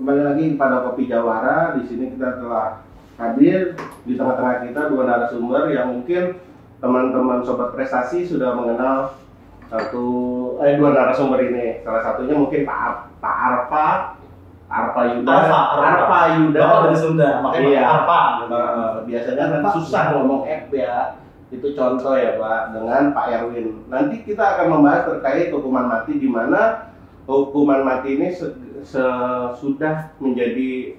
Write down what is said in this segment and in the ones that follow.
Kembali lagi pada Kopi Jawara. Di sini kita telah hadir di tengah-tengah kita dua narasumber yang mungkin teman-teman sobat prestasi sudah mengenal dua narasumber ini. Salah satunya mungkin Pak Arfa Yuda. Arfa Yuda dari Sunda, makanya iya. Arfa. Biasanya kan susah ngomong F ya. Itu contoh ya Pak, dengan Pak Erwin. Nanti kita akan membahas terkait hukuman mati, di mana hukuman mati ini sudah menjadi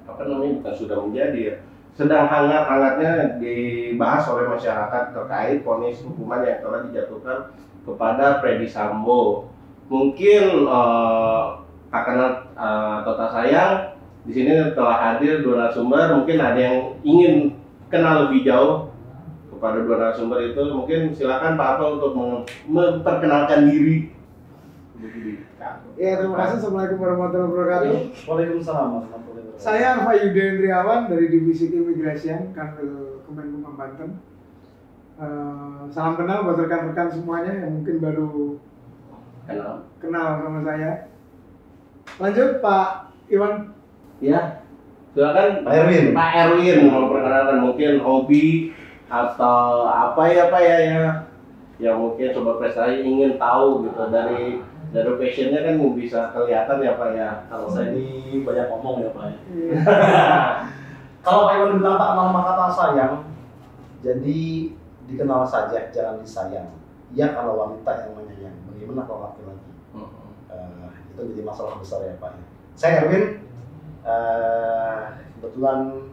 bukan sudah menjadi ya, sedang hangat-hangatnya dibahas oleh masyarakat terkait vonis hukuman yang telah dijatuhkan kepada Freddy Sambo. Mungkin karena Tota Sayang di sini telah hadir dua narasumber, mungkin ada yang ingin kenal lebih jauh kepada dua narasumber itu. Mungkin silakan Pak Arfa untuk memperkenalkan diri. Ya, terima kasih. Assalamualaikum warahmatullahi wabarakatuh. Waalaikumsalam warahmatullahi wabarakatuh. Saya Arfa Yuda Indriawan dari Divisi Keimigrasian Kanwil Kemenkumham Banten. Salam kenal buat rekan-rekan semuanya yang mungkin baru kenal sama saya. Lanjut Pak Iwan. Ya, silakan Pak Erwin. Pak Erwin mau perkenalkan mungkin hobi atau apa ya yang mungkin sobat prestasi ingin tahu gitu dari passionnya kan bisa kelihatan ya Pak ya. Kalau saya ini banyak ngomong ya Pak ya. Kalau Pak Iwan bilang tak nama kata sayang, jadi dikenal saja, jangan disayang. Ya kalau wanita yang menyayang, bagaimana kalau laki-laki? Itu jadi masalah besar ya Pak. Saya Erwin, kebetulan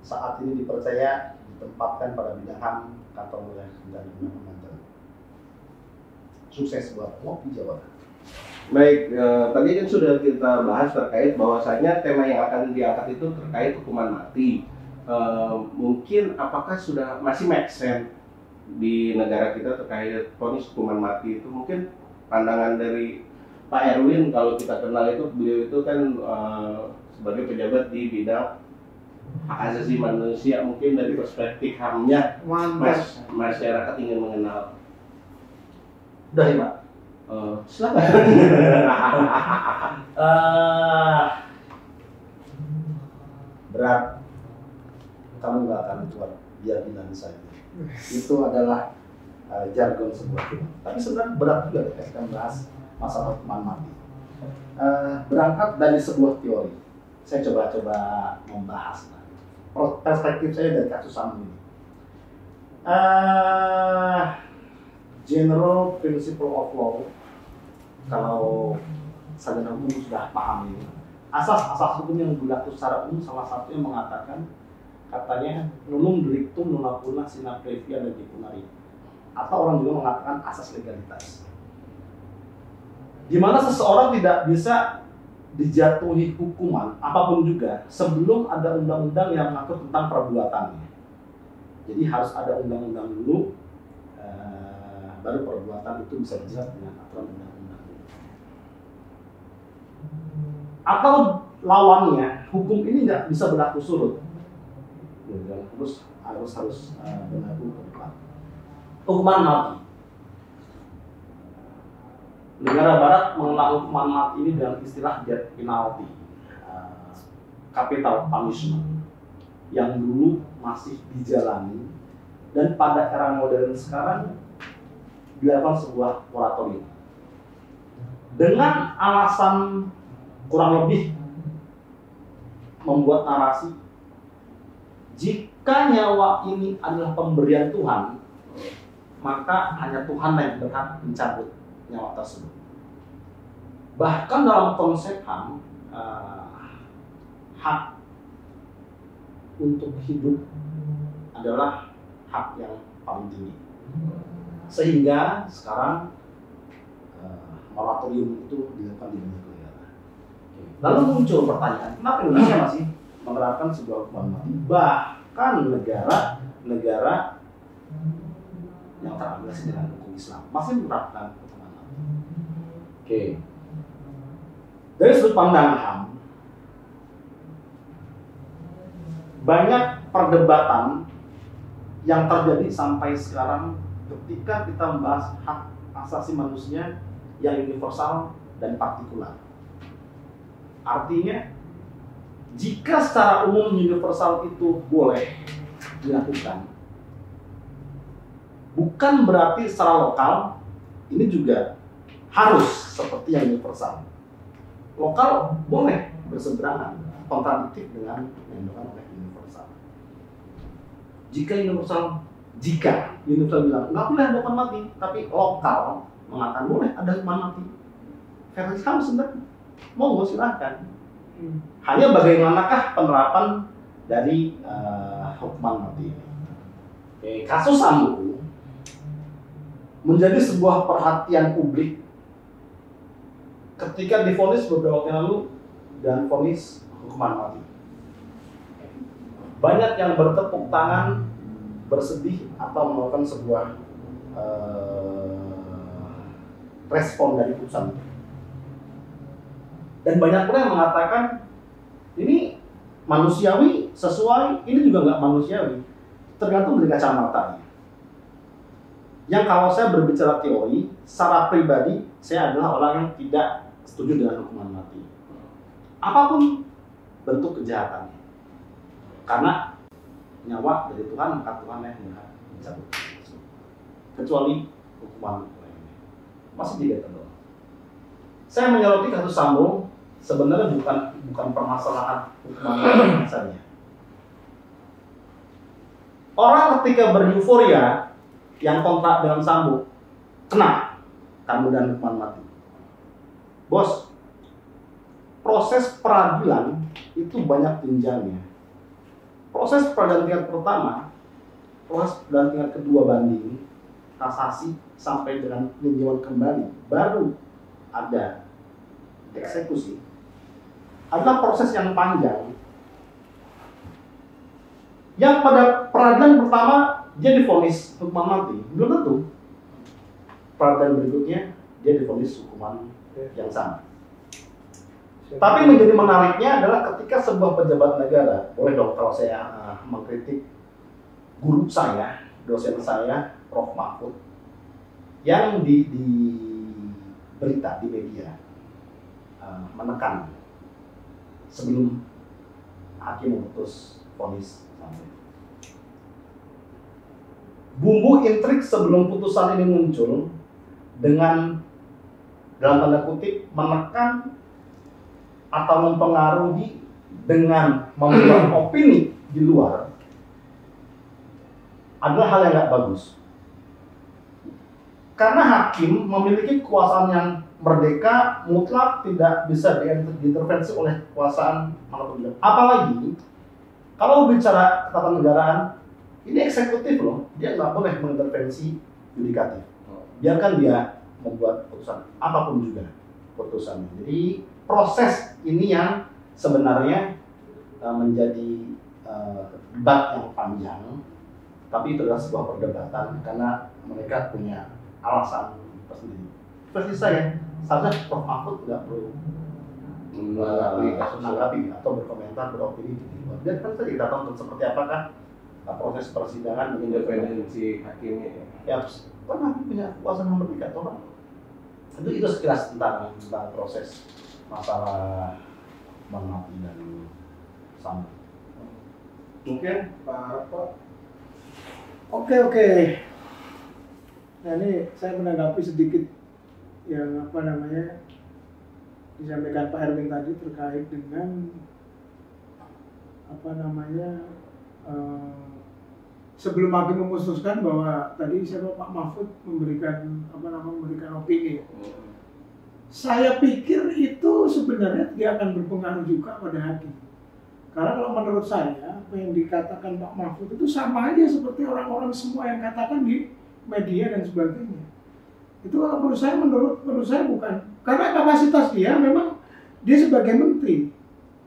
saat ini dipercaya ditempatkan pada bidang HAM kantor wilayah dan Banten. Sukses buat Kopi Jawara. Baik, tadi kan sudah kita bahas terkait bahwasanya tema yang akan diangkat itu terkait hukuman mati. Mungkin apakah sudah masih make sense di negara kita terkait vonis hukuman mati itu? Mungkin pandangan dari Pak Erwin, kalau kita kenal itu beliau itu kan sebagai pejabat di bidang hak asasi manusia, mungkin dari perspektif HAM-nya masyarakat ingin mengenal. Udah ya Pak? Silakan. Berat, kamu nggak akan kuat, biar bilang saja. Itu adalah jargon sebuah film. Tapi sebenarnya berat juga ya kita bahas masalah hukuman mati. Berangkat dari sebuah teori, saya coba membahas perspektif saya dari kasus Sambo ini. General Principle of Law, kalau sarjana hukum sudah paham ini. Asas-asas hukum yang berlaku secara umum salah satu yang mengatakan, katanya nulung delictum non appuna sine previa legis punari, atau orang juga mengatakan asas legalitas, di mana seseorang tidak bisa dijatuhi hukuman apapun juga sebelum ada undang-undang yang mengatur tentang perbuatannya. Jadi harus ada undang-undang dulu, baru perbuatan itu bisa dijerat dengan aturan undang-undang. Atau lawannya, hukum ini nggak bisa berlaku surut, terus harus berlaku ke depan. Hukuman mati. Negara Barat mengenal hukuman mati ini dengan istilah death penalty, capital punishment, yang dulu masih dijalani dan pada era modern sekarang dilakukan sebuah moratorium dengan alasan kurang lebih membuat narasi, jika nyawa ini adalah pemberian Tuhan, maka hanya Tuhan yang berhak mencabut nyawa tersebut. Bahkan dalam konsep HAM, hak untuk hidup adalah hak yang paling tinggi. Sehingga sekarang moratorium itu dilakukan di banyak negara. Lalu muncul pertanyaan, kenapa Indonesia masih menerapkan sebuah hukuman mati? Bahkan negara yang terafiliasi dengan hukum Islam masih menerapkan hukuman mati. Oke. Dari sudut pandang HAM, banyak perdebatan yang terjadi sampai sekarang ketika kita membahas hak asasi manusia yang universal dan partikular. Artinya jika secara umum universal itu boleh dilakukan, bukan berarti secara lokal ini juga harus seperti yang universal. Lokal boleh berseberangan, kontradiktif dengan yang dilakukan oleh universal. Jika universal bilang nggak boleh ada hukuman mati, tapi lokal mengatakan boleh ada hukuman mati. Versi kamu sebenarnya mau silahkan. Hanya bagaimanakah penerapan dari hukuman mati ini? Kasus Sambo menjadi sebuah perhatian publik ketika divonis beberapa waktu lalu dan vonis hukuman mati. Banyak yang bertepuk tangan, bersedih atau melakukan sebuah respon dari putusan itu. Dan banyak pula yang mengatakan ini manusiawi sesuai, ini juga nggak manusiawi, tergantung dari kacamatanya. Yang kalau saya berbicara teori, secara pribadi saya adalah orang yang tidak setuju dengan hukuman mati. Apapun bentuk kejahatannya, karena nyawa dari Tuhan, maka Tuhan yang mencabut. Kecuali hukuman lainnya masih tidak terlalu. Saya menyoroti kasus Sambo sebenarnya bukan permasalahan hukuman saja. Orang ketika bereuforia yang kontrak dengan Sambo kena kemudian hukuman mati. Bos, proses peradilan itu banyak jenjangnya. Proses peradilan tingkat pertama, proses peradilan tingkat kedua banding, kasasi sampai dengan peninjauan kembali, baru ada eksekusi, adalah proses yang panjang. Yang pada peradilan pertama dia divonis hukuman mati, belum tentu peradilan berikutnya dia divonis hukuman yang sama. Tapi menjadi menariknya adalah ketika sebuah pejabat negara, boleh dong kalau saya mengkritik guru saya, dosen saya, Prof. Mahfud, yang di berita di media menekan sebelum hakim memutus vonis sampai. Bumbu intrik sebelum putusan ini muncul dengan dalam tanda kutip menekan atau mempengaruhi dengan membuat opini di luar adalah hal yang nggak bagus. Karena hakim memiliki kekuasaan yang merdeka, mutlak, tidak bisa diintervensi oleh kekuasaan manapun juga. Apalagi kalau bicara ketatanegaraan, ini eksekutif loh, dia nggak boleh mengintervensi yudikatif. Biarkan dia membuat putusan apapun juga putusannya. Jadi proses ini yang sebenarnya menjadi debat yang panjang, tapi itu adalah sebuah perdebatan karena mereka punya alasan tersendiri. Versi saya, seharusnya Prof. Mahfud tidak perlu menanggapi atau berkomentar, beropini di luar. Dan kan kita tonton seperti apakah proses persidangan independensi hakimnya. Ya, kan hakim punya kuasa yang berbeda, toh Pak. Itu sekilas tentang proses masalah mati dan Sambo. Mungkin Pak. Oke. Nah ini saya menanggapi sedikit yang disampaikan Pak Erwin tadi terkait dengan sebelum hakim memutuskan bahwa tadi Pak Mahfud memberikan opini. Saya pikir itu sebenarnya tidak akan berpengaruh juga pada hakim. Karena kalau menurut saya apa yang dikatakan Pak Mahfud itu sama aja seperti orang-orang semua yang katakan di media dan sebagainya. Itu kalau menurut saya bukan, karena kapasitas dia memang dia sebagai menteri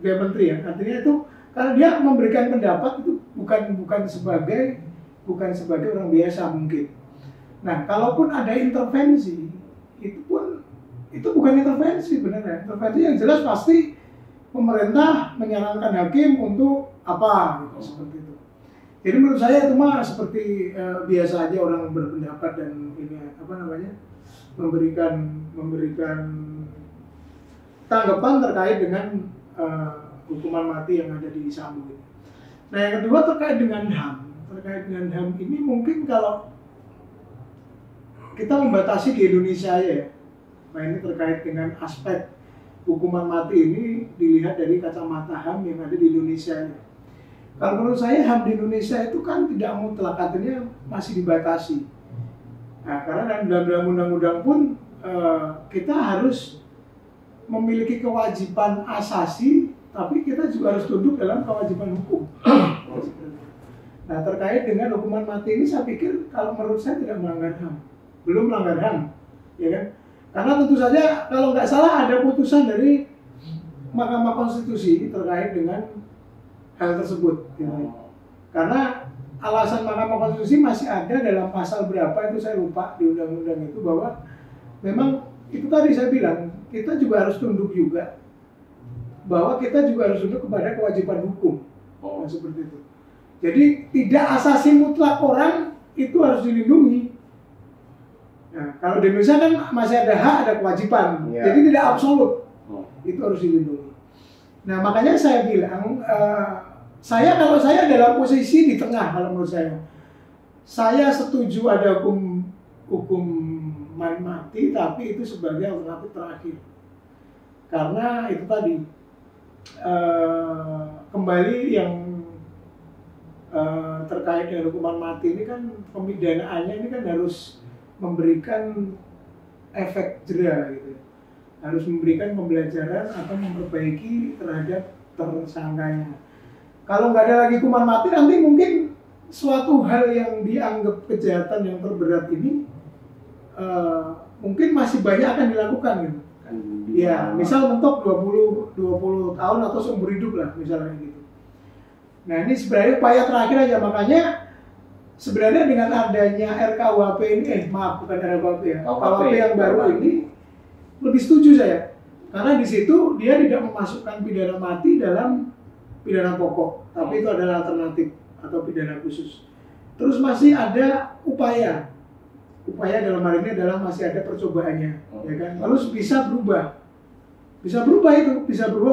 ya, artinya itu karena dia memberikan pendapat itu bukan sebagai orang biasa mungkin. Nah, kalaupun ada intervensi, itu bukan intervensi benar. Intervensi yang jelas pasti pemerintah menyarankan hakim untuk apa gitu, seperti itu. Jadi menurut saya itu mah seperti biasa aja orang berpendapat dan ini memberikan tanggapan terkait dengan hukuman mati yang ada di Sambo ini. Nah yang kedua terkait dengan HAM. Terkait dengan HAM ini mungkin kalau kita membatasi di Indonesia ya, nah ini terkait dengan aspek hukuman mati ini dilihat dari kacamata HAM yang ada di Indonesia ya. Kalau menurut saya HAM di Indonesia itu kan tidak mutlak, artinya masih dibatasi. Nah karena dalam undang-undang pun kita harus memiliki kewajiban asasi, tapi kita juga harus tunduk dalam kewajiban hukum. Nah terkait dengan hukuman mati ini saya pikir kalau menurut saya tidak melanggar HAM, belum melanggar HAM, ya kan? Karena tentu saja kalau nggak salah ada putusan dari Mahkamah Konstitusi terkait dengan hal tersebut. Gitu. Karena alasan Mahkamah Konstitusi masih ada dalam pasal berapa itu saya lupa di undang-undang itu, bahwa memang itu tadi saya bilang kita juga harus tunduk juga, bahwa kita juga harus tunduk kepada kewajiban hukum. Nah, seperti itu. Jadi tidak asasi mutlak orang itu harus dilindungi. Nah, kalau di Indonesia kan masih ada hak, ada kewajiban. Ya. Jadi tidak absolut. Itu harus dilindungi. Nah, makanya saya bilang, kalau saya dalam posisi di tengah kalau menurut saya setuju ada hukum mati, tapi itu sebagai alternatif terakhir. Karena itu tadi kembali yang terkait dengan hukuman mati ini kan pemidanaannya ini kan harus memberikan efek jera gitu, harus memberikan pembelajaran atau memperbaiki terhadap tersangkanya. Kalau nggak ada lagi hukuman mati, nanti mungkin suatu hal yang dianggap kejahatan yang terberat ini mungkin masih banyak akan dilakukan gitu. Ya, misal mentok 20 tahun atau seumur hidup lah misalnya gitu. Nah ini sebenarnya upaya terakhir aja, makanya sebenarnya dengan adanya RKUHP ini, bukan RKUHP ya, KUHP yang baru ini lebih setuju saya, karena di situ dia tidak memasukkan pidana mati dalam pidana pokok, tapi itu adalah alternatif atau pidana khusus. Terus masih ada upaya dalam hal ini adalah masih ada percobaannya, ya kan? Lalu bisa berubah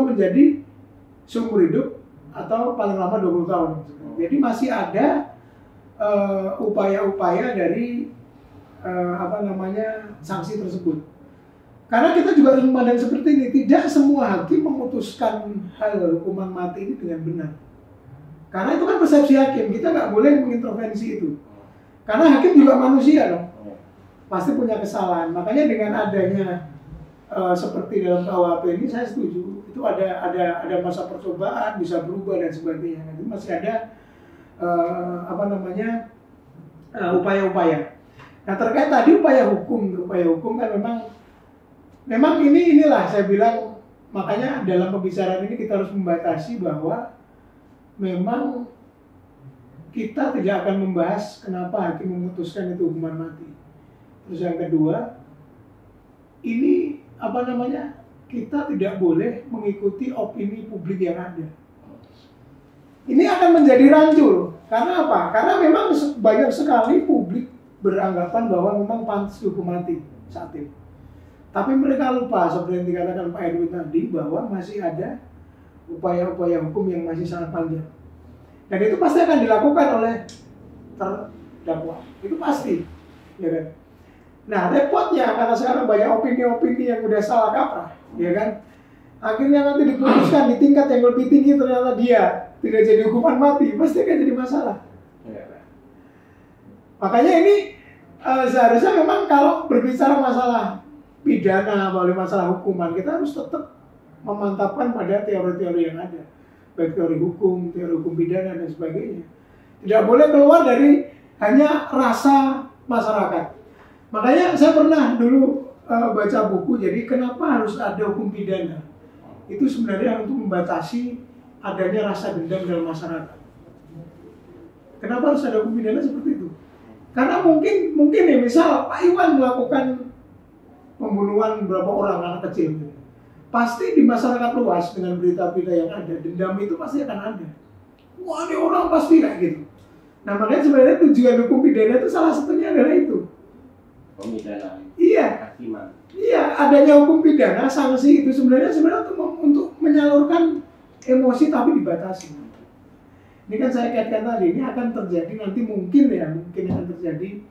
menjadi seumur hidup atau paling lama 20 tahun. Jadi masih ada upaya-upaya dari sanksi tersebut. Karena kita juga harus memandang seperti ini, tidak semua hakim memutuskan hal hukuman mati ini dengan benar. Karena itu kan persepsi hakim, kita nggak boleh mengintervensi itu. Karena hakim juga manusia dong, pasti punya kesalahan. Makanya dengan adanya seperti dalam KUHP ini saya setuju. Itu ada masa percobaan, bisa berubah dan sebagainya. Nanti masih ada upaya-upaya. Nah terkait tadi upaya hukum kan memang inilah saya bilang, makanya dalam pembicaraan ini kita harus membatasi bahwa memang kita tidak akan membahas kenapa hakim memutuskan itu hukuman mati. Terus yang kedua, ini kita tidak boleh mengikuti opini publik yang ada. Ini akan menjadi rancu. Karena apa? Karena memang banyak sekali publik beranggapan bahwa memang pantas hukum mati saat ini. Tapi mereka lupa, seperti yang dikatakan Pak Erwin tadi, bahwa masih ada upaya-upaya hukum yang masih sangat panjang. Dan itu pasti akan dilakukan oleh terdakwa. Itu pasti, ya kan? Nah, repotnya karena sekarang banyak opini-opini yang udah salah kaprah, ya kan? Akhirnya nanti diputuskan di tingkat yang lebih tinggi ternyata dia tidak jadi hukuman mati, pasti akan jadi masalah. Ya. Makanya ini seharusnya memang kalau berbicara masalah pidana, melalui masalah hukuman, kita harus tetap memantapkan pada teori-teori yang ada, baik teori hukum pidana dan sebagainya. Tidak boleh keluar dari hanya rasa masyarakat. Makanya saya pernah dulu baca buku, jadi kenapa harus ada hukum pidana? Itu sebenarnya untuk membatasi adanya rasa dendam dalam masyarakat. Kenapa harus ada hukum pidana seperti itu? Karena mungkin ya, misal Pak Iwan melakukan pembunuhan beberapa orang anak kecil, pasti di masyarakat luas dengan berita-berita yang ada, dendam itu pasti akan ada. Wah, ini orang pasti kayak gitu. Nah, makanya sebenarnya tujuan hukum pidana itu salah satunya adalah itu. Pemidanaan. Iya. Hakiman. Iya, adanya hukum pidana, sanksi itu sebenarnya untuk menyalurkan emosi tapi dibatasi. Ini kan saya kaitkan tadi, ini akan terjadi nanti mungkin akan terjadi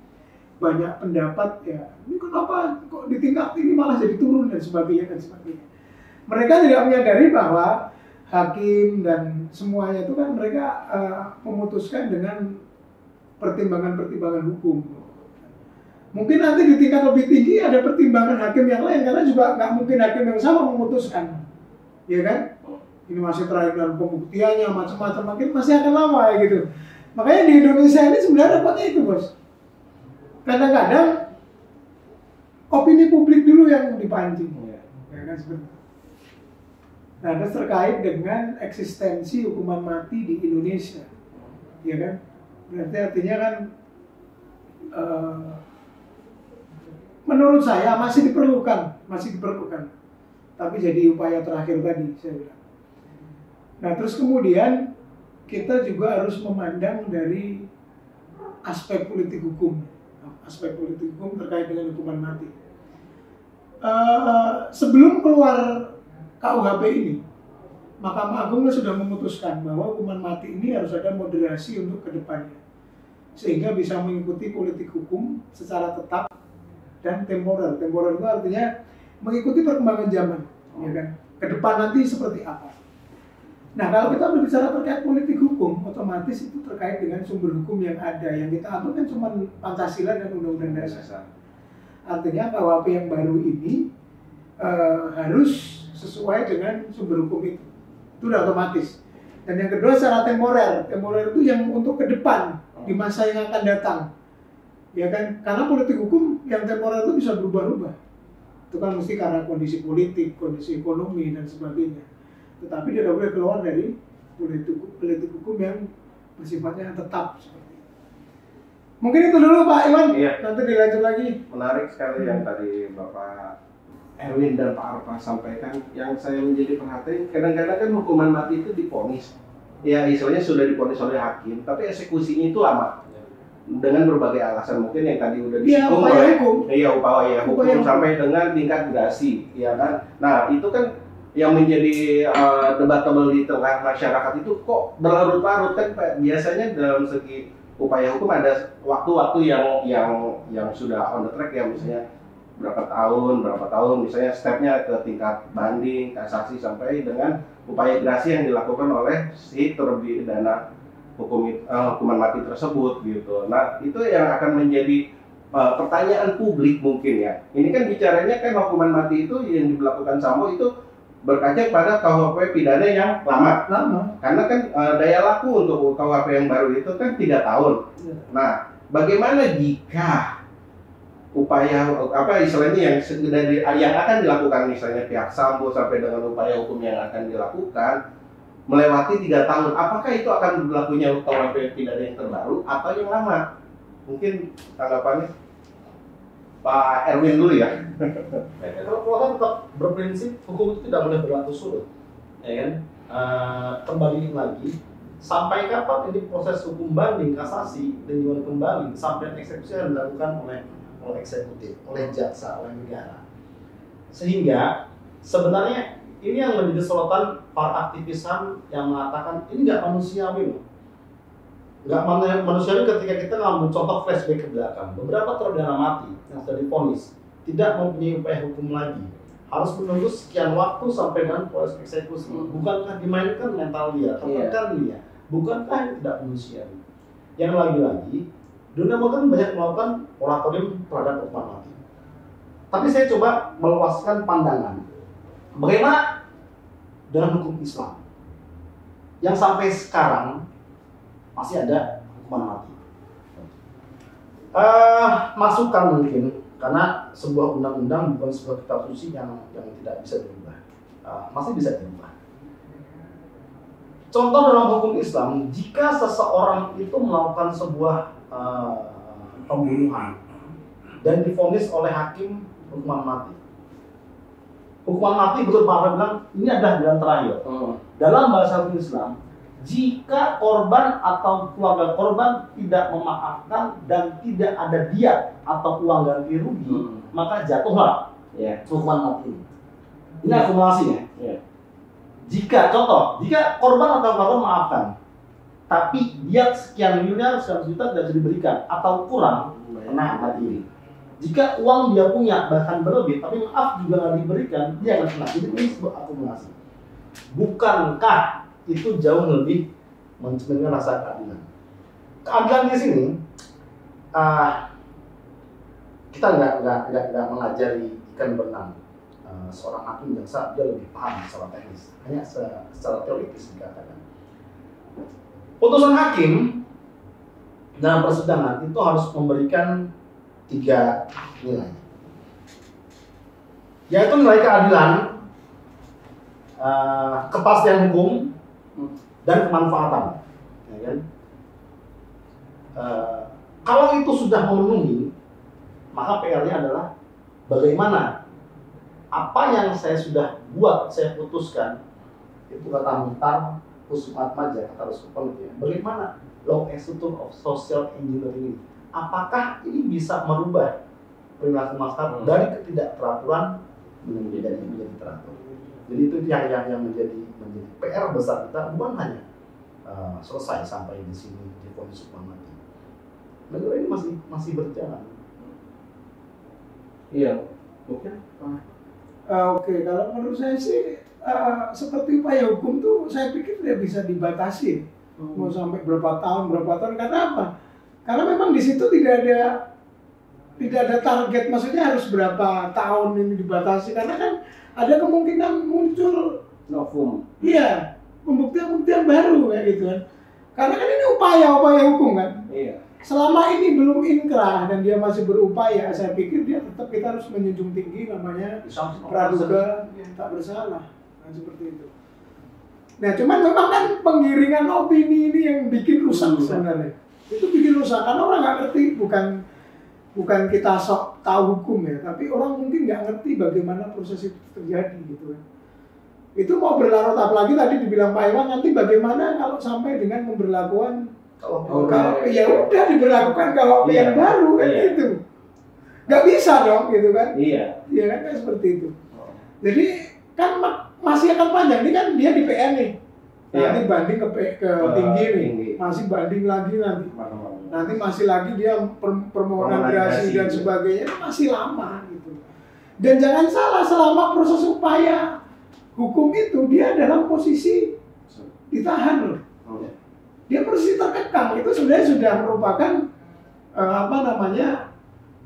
banyak pendapat ya. Ini kenapa kok di tingkat ini malah jadi turun dan sebagainya. Mereka tidak menyadari bahwa hakim dan semuanya itu kan mereka memutuskan dengan pertimbangan-pertimbangan hukum. Mungkin nanti di tingkat lebih tinggi ada pertimbangan hakim yang lain karena juga nggak mungkin hakim yang sama memutuskan, ya kan? Ini masih terakhir dalam pembuktiannya macam-macam, makin masih akan lama ya gitu. Makanya di Indonesia ini sebenarnya repotnya itu bos. Kadang-kadang opini publik dulu yang dipancing, ya kan sebenarnya. Nah, itu terkait dengan eksistensi hukuman mati di Indonesia, ya kan? Berarti artinya kan menurut saya masih diperlukan, tapi jadi upaya terakhir tadi saya bilang. Nah, terus kemudian kita juga harus memandang dari aspek politik hukum terkait dengan hukuman mati. Sebelum keluar KUHP ini, Mahkamah Agung sudah memutuskan bahwa hukuman mati ini harus ada moderasi untuk kedepannya, sehingga bisa mengikuti politik hukum secara tetap dan temporer. Temporer itu artinya mengikuti perkembangan zaman, ya kan? Kedepan nanti seperti apa? Nah, kalau kita berbicara terkait politik hukum, otomatis itu terkait dengan sumber hukum yang ada. Yang kita atur kan cuma Pancasila dan Undang-Undang Dasar. Artinya KUHP yang baru ini harus sesuai dengan sumber hukum itu. Itu udah otomatis. Dan yang kedua secara temporer. Temporer itu yang untuk ke depan, di masa yang akan datang. Ya kan? Karena politik hukum yang temporer itu bisa berubah-ubah. Itu kan mesti karena kondisi politik, kondisi ekonomi, dan sebagainya. Tetapi dia tidak boleh keluar dari politik hukum yang bersifatnya tetap seperti itu. Mungkin itu dulu Pak Iwan, nanti dilanjut lagi. Menarik sekali yang tadi Bapak Erwin dan Pak Arfa sampaikan. Yang saya menjadi perhatian, kadang-kadang kan hukuman mati itu divonis. Ya istilahnya sudah divonis oleh hakim, tapi eksekusinya itu lama. Dengan berbagai alasan, mungkin yang tadi udah disinggung oleh upaya hukum sampai dengan tingkat gerasi, ya kan. Nah, itu kan yang menjadi debatable di tengah masyarakat itu kok berlarut-larut kan biasanya dalam segi upaya hukum ada waktu-waktu yang sudah on the track ya, misalnya berapa tahun misalnya stepnya ke tingkat banding, kasasi sampai dengan upaya gerasi yang dilakukan oleh si terpidana hukuman mati tersebut gitu. Nah, itu yang akan menjadi pertanyaan publik mungkin ya. Ini kan bicaranya kan hukuman mati itu yang diberlakukan Sambo itu berkaca pada KUHP pidana yang lama. Karena kan daya laku untuk KUHP yang baru itu kan 3 tahun. Nah, bagaimana jika upaya istilahnya yang akan dilakukan misalnya pihak Sambo sampai dengan upaya hukum yang akan dilakukan melewati 3 tahun, apakah itu akan berlakunya KUHP pidana yang terbaru atau yang lama? Mungkin tanggapannya Pak Erwin dulu ya. Kalau saya tetap berprinsip hukum itu tidak boleh berlaku surut, ya kan? Kembali lagi, sampai kapan ini proses hukum banding, kasasi, dan juga kembali sampai eksekusi yang dilakukan oleh eksekutif, oleh jaksa, oleh negara. Sehingga sebenarnya ini yang menjadi sorotan para aktivis HAM yang mengatakan ini nggak manusiawi loh. Nggak manusiawi ketika kita ngambil contoh flashback ke belakang. Beberapa terpidana mati yang sudah divonis tidak mempunyai upaya hukum lagi, harus menunggu sekian waktu sampai dengan proses eksekusi. Bukankah dimainkan mental dia, tertekan dia? Bukankah ini tidak manusiawi? Yang lagi-lagi, dunia modern banyak melakukan moratorium terhadap hukuman mati. Tapi saya coba meluaskan pandangan. Bagaimana dengan hukum Islam yang sampai sekarang masih ada hukuman mati? Masukan mungkin, karena sebuah undang-undang bukan sebuah kitab suci yang tidak bisa dirubah, masih bisa dirubah. Contoh dalam hukum Islam, jika seseorang itu melakukan sebuah pembunuhan dan divonis oleh hakim hukuman mati. Hukuman mati betul Pak Arfa bilang ini adalah jalan terakhir. Dalam bahasa hukum Islam, jika korban atau keluarga korban tidak memaafkan dan tidak ada diat atau uang ganti rugi, maka jatuhlah hukuman mati. Ini akumulasinya. Jika korban atau korban maafkan, tapi dia sekian miliar, sekian juta tidak bisa diberikan atau kurang, kena mati. Jika uang dia punya bahkan berlebih, tapi maaf juga nggak diberikan, dia akan kena. Jadi ini sebuah akumulasi. Bukankah itu jauh lebih mencerminkan rasa keadilan? Keadilan di sini, kita nggak mengajari ikan berenang. Seorang hakim jaksa dia lebih paham secara teknis, hanya secara teoritis dikatakan. Putusan hakim dalam persidangan itu harus memberikan 3 nilai, yaitu nilai keadilan, kepastian hukum, dan kemanfaatan. Ya kan? Kalau itu sudah memenuhi, maka PR-nya adalah bagaimana apa yang saya sudah buat, saya putuskan, itu kata Muhtar Husnul Atmaja, kata Rasulullah, ya, bagaimana law institute of social engineering ini, apakah ini bisa merubah perilaku masyarakat dari ketidakteraturan menjadi teratur. Jadi itu yang menjadi PR besar kita, bukan hanya selesai sampai di sini di vonis hukuman mati. Negara ini masih berjalan. Iya, mungkin. Oke, kalau menurut saya sih seperti upaya hukum tuh saya pikir tidak bisa dibatasi. Mau sampai berapa tahun karena apa? Karena memang di situ tidak ada target, maksudnya harus berapa tahun ini dibatasi, karena kan ada kemungkinan muncul novum. Iya, pembuktian baru kayak gitu kan. Karena kan ini upaya hukum kan. Iya. Selama ini belum inkrah dan dia masih berupaya, saya pikir dia tetap kita harus menjunjung tinggi namanya praduga tak bersalah. Nah, seperti itu. Nah, cuman memang kan penggiringan opini ini yang bikin rusak sebenarnya. Itu bikin rusak karena orang nggak ngerti, bukan kita sok tahu hukum ya, tapi orang mungkin nggak ngerti bagaimana proses itu terjadi gitu kan. Itu mau berlarut, apalagi tadi dibilang Pak Iwan, nanti bagaimana kalau sampai dengan pemberlakuan kalau ya udah diberlakukan kalau yang baru kan gitu, nggak bisa dong gitu kan. Iya kan seperti itu. Jadi kan masih akan panjang, ini kan dia di PN nih, nanti banding ke tinggi nih, masih banding lagi nanti masih lagi dia permohonan gerasi dan sebagainya, masih lama gitu. Dan jangan salah, selama proses upaya hukum itu dia dalam posisi ditahan loh. Dia posisi terkekang, itu sebenarnya sudah merupakan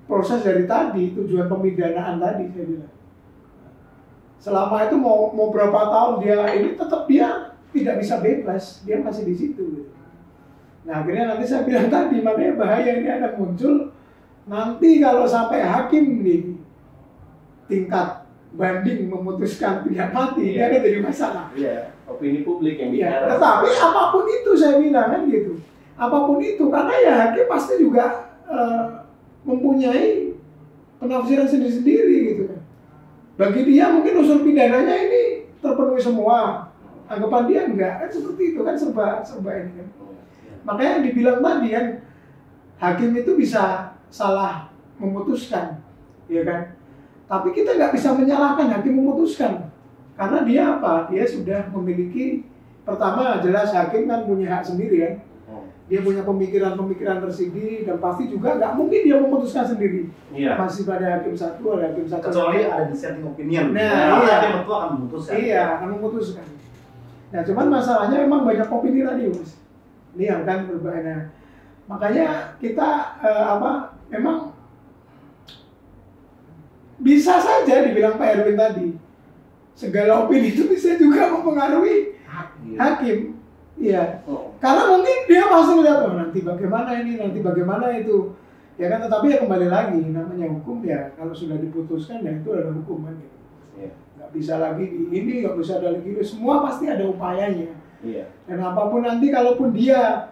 proses dari tadi, tujuan pemidanaan tadi saya bilang. Selama itu mau berapa tahun dia ini tetap dia tidak bisa bebas, dia masih di situ gitu. Nah akhirnya nanti saya bilang tadi, makanya bahaya ini akan muncul nanti kalau sampai hakim di tingkat banding memutuskan tidak mati, dia akan jadi masalah. Iya. Opini publik yang bicara. Tetapi apapun itu saya bilang kan gitu. Apapun itu, karena ya hakim pasti juga mempunyai penafsiran sendiri-sendiri gitu kan. Bagi dia mungkin unsur pidananya ini terpenuhi semua. Anggapan dia enggak, kan seperti itu kan serba ini kan. Makanya yang dibilang tadi kan, hakim itu bisa salah memutuskan, ya kan. Tapi kita nggak bisa menyalahkan hakim memutuskan. Karena dia apa? Dia sudah memiliki, pertama jelas hakim kan punya hak sendiri kan. Dia punya pemikiran tersendiri dan pasti juga nggak mungkin dia memutuskan sendiri. Iya. Masih pada hakim satu, ada hakim satu. Kecuali ada dissenting opinion. Nah, hakim itu akan memutuskan. Iya, akan memutuskan. Nah, cuman masalahnya memang banyak opini tadi, Mas. Ini yang kan berbahaya. Makanya kita memang bisa saja dibilang Pak Erwin tadi. Segala opini itu bisa juga mempengaruhi hakim. Iya. Karena mungkin dia masih melihat nanti bagaimana ini, nanti bagaimana itu. Ya kan, tetapi ya kembali lagi namanya hukum ya, kalau sudah diputuskan ya itu adalah hukum kan gitu. Iya. Nggak bisa lagi ini, nggak bisa ada lagi, semua pasti ada upayanya. Iya. Dan apapun nanti kalaupun dia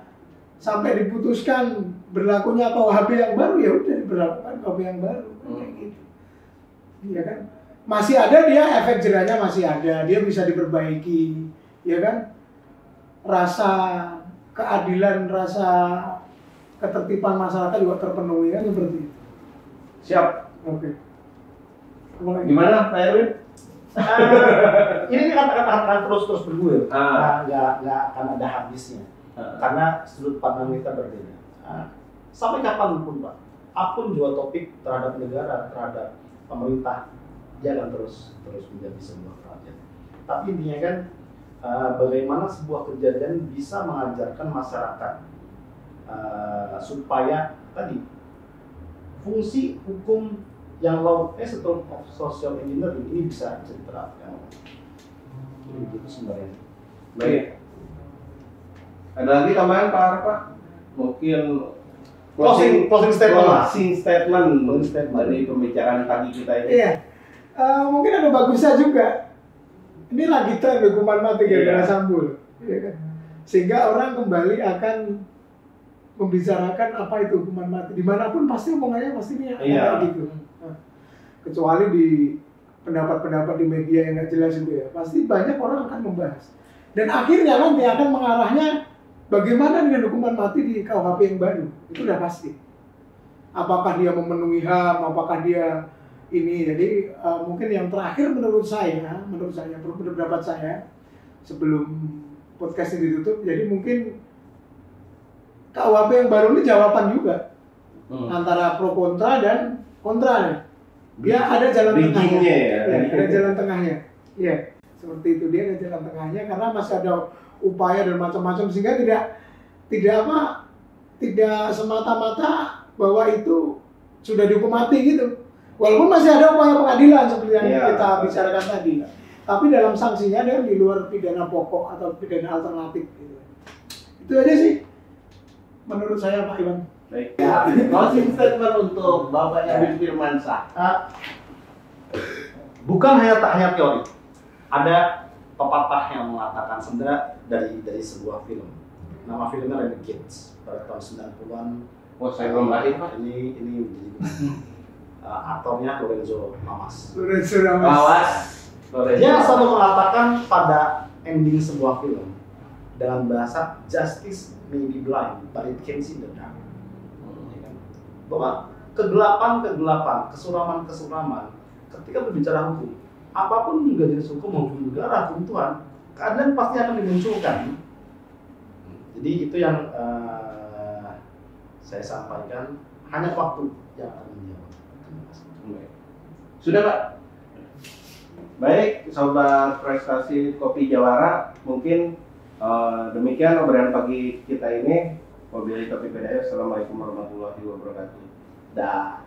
sampai diputuskan berlakunya KUHP yang baru, ya udah diberlakukan KUHP yang baru kayak gitu. Iya kan? Masih ada dia, efek jerahnya masih ada, dia bisa diperbaiki, ya kan? Rasa keadilan, rasa ketertiban masyarakat juga terpenuhi kan seperti itu. Siap. Oke. Gimana Pak Erwin? Ini akan terus bergulir, nggak akan ada habisnya, karena sudut pandang kita berbeda. Sampai kapanpun Pak, apapun juga topik terhadap negara, terhadap pemerintah, dia akan terus menjadi sebuah perhatian. Tapi intinya kan, bagaimana sebuah kejadian bisa mengajarkan masyarakat supaya tadi fungsi hukum yang law of social engineering ini bisa diterapkan. Jadi begitu sebenarnya. Baik. Ada lagi tambahan Pak Arfa? Mungkin closing statement dari pembicaraan pagi kita ini. Iya. Mungkin ada bagusnya juga. Ini lagi tren hukuman mati gara-gara Sambul, ya kan? Sehingga orang kembali akan membicarakan apa itu hukuman mati. Dimanapun pasti omongannya pasti ini gitu. Nah, kecuali di pendapat-pendapat di media yang nggak jelas itu ya, pasti banyak orang akan membahas. Dan akhirnya nanti akan mengarahnya bagaimana dengan hukuman mati di KUHP yang baru. Itu udah pasti. Apakah dia memenuhi HAM, apakah dia ini, jadi mungkin yang terakhir menurut pendapat saya sebelum podcast ini ditutup, jadi mungkin KUHP yang baru ini jawaban juga antara pro kontra dan kontra. Dia ada jalan tengahnya. Ada jalan tengahnya. Iya, seperti itu, dia ada jalan tengahnya karena masih ada upaya dan macam-macam, sehingga tidak semata-mata bahwa itu sudah dihukum mati gitu. Walaupun masih ada upaya pengadilan seperti yang kita bicarakan tadi, tapi dalam sanksinya dia di luar pidana pokok atau pidana alternatif gitu. Itu aja sih menurut saya Pak Iwan. Baik. Closing statement untuk Bapak Erwin Firmansyah. Bukan hanya teori. Ada pepatah yang mengatakan sebenarnya dari sebuah film. Nama filmnya Renegades pada tahun 90-an. Oh, saya belum lahir Pak. Ini menjadi aktornya Lorenzo Lamas. Dia selalu mengatakan pada ending sebuah film dalam bahasa justice may be blind, but it can see the dark. Bahwa kegelapan, kesuraman, ketika berbicara hukum, apapun juga jenis hukum, maupun negara, hukum Tuhan, keadaan pasti akan dimunculkan. Jadi itu yang saya sampaikan, hanya waktu yang akan menjawab. Sudah Pak. Baik, sobat prestasi Kopi Jawara, mungkin demikian obrolan pagi kita ini. Wabillahi taufiq wal hidayah. Assalamualaikum warahmatullahi wabarakatuh. Dah.